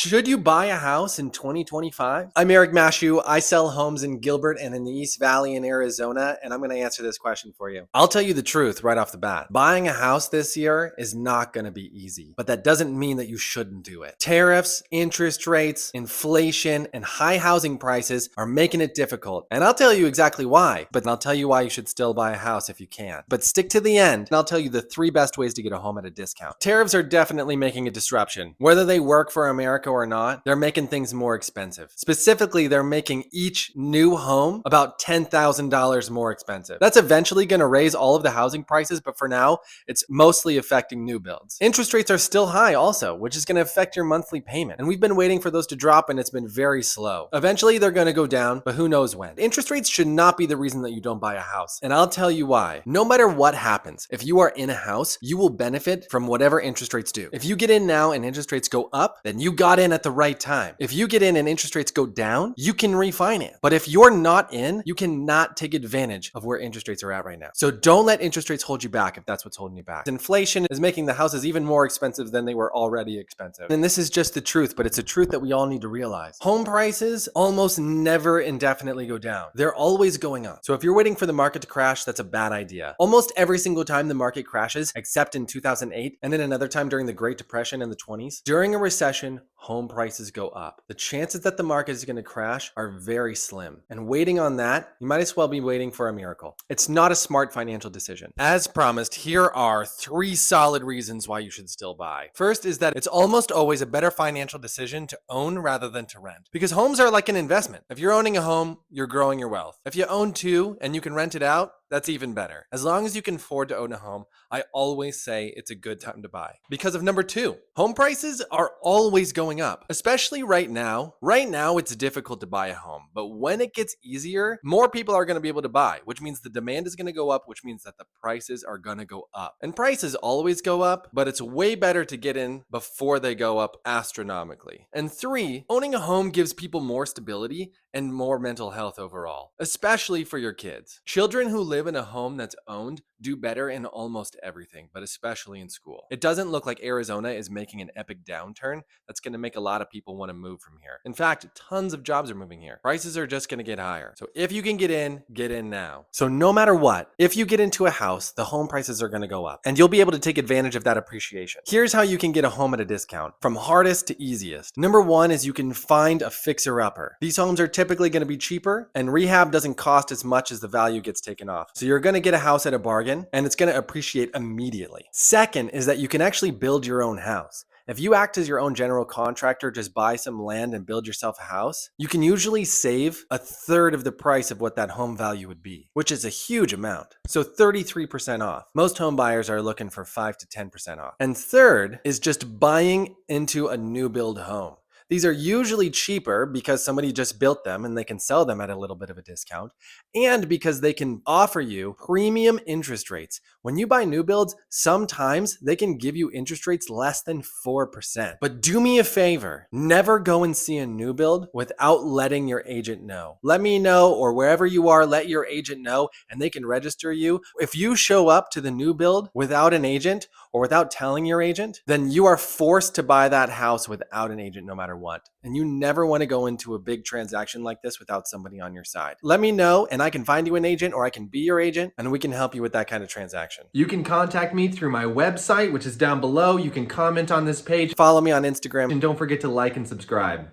Should you buy a house in 2025? I'm Eric Mashew. I sell homes in Gilbert and in the East Valley in Arizona, and I'm going to answer this question for you. I'll tell you the truth right off the bat. Buying a house this year is not going to be easy, but that doesn't mean that you shouldn't do it. Tariffs, interest rates, inflation, and high housing prices are making it difficult, and I'll tell you exactly why, but I'll tell you why you should still buy a house if you can. But stick to the end, and I'll tell you the 3 best ways to get a home at a discount. Tariffs are definitely making a disruption. Whether they work for America or not, they're making things more expensive. Specifically, they're making each new home about $10,000 more expensive. That's eventually going to raise all of the housing prices, but for now, it's mostly affecting new builds. Interest rates are still high also, which is going to affect your monthly payment. And we've been waiting for those to drop, and it's been very slow. Eventually, they're going to go down, but who knows when. Interest rates should not be the reason that you don't buy a house. And I'll tell you why. No matter what happens, if you are in a house, you will benefit from whatever interest rates do. If you get in now and interest rates go up, then you got in at the right time. If you get in and interest rates go down, you can refinance. But if you're not in, you cannot take advantage of where interest rates are at right now. So don't let interest rates hold you back if that's what's holding you back. Inflation is making the houses even more expensive than they were already expensive. And this is just the truth, but it's a truth that we all need to realize. Home prices almost never indefinitely go down. They're always going up. So if you're waiting for the market to crash, that's a bad idea. Almost every single time the market crashes, except in 2008 and then another time during the Great Depression in the 20s, during a recession, home prices go up. The chances that the market is going to crash are very slim. And waiting on that, you might as well be waiting for a miracle. It's not a smart financial decision. As promised, here are 3 solid reasons why you should still buy. First is that it's almost always a better financial decision to own rather than to rent. Because homes are like an investment. If you're owning a home, you're growing your wealth. If you own 2 and you can rent it out, that's even better. As long as you can afford to own a home, I always say it's a good time to buy. Because of number 2, home prices are always going up, especially right now. Right now, it's difficult to buy a home, but when it gets easier, more people are going to be able to buy, which means the demand is going to go up, which means that the prices are going to go up. And prices always go up, but it's way better to get in before they go up astronomically. And 3, owning a home gives people more stability and more mental health overall, especially for your kids. Children who live in a home that's owned do better in almost everything, but especially in school. It doesn't look like Arizona is making an epic downturn that's going to make a lot of people want to move from here. In fact, tons of jobs are moving here. Prices are just going to get higher. So if you can get in now. So no matter what, if you get into a house, the home prices are going to go up and you'll be able to take advantage of that appreciation. Here's how you can get a home at a discount from hardest to easiest. Number 1 is you can find a fixer-upper. These homes are typically going to be cheaper and rehab doesn't cost as much as the value gets taken off. So you're going to get a house at a bargain and it's going to appreciate immediately. Second is that you can actually build your own house. If you act as your own general contractor, just buy some land and build yourself a house, you can usually save 1/3 of the price of what that home value would be, which is a huge amount. So 33% off. Most home buyers are looking for 5 to 10% off. And third is just buying into a new build home. These are usually cheaper because somebody just built them and they can sell them at a little bit of a discount, and because they can offer you premium interest rates. When you buy new builds, sometimes they can give you interest rates less than 4%. But do me a favor, never go and see a new build without letting your agent know. Let me know, or wherever you are, let your agent know and they can register you. If you show up to the new build without an agent or without telling your agent, then you are forced to buy that house without an agent no matter what. And you never want to go into a big transaction like this without somebody on your side. Let me know and I can find you an agent, or I can be your agent and we can help you with that kind of transaction. You can contact me through my website, which is down below. You can comment on this page, follow me on Instagram, and don't forget to like and subscribe.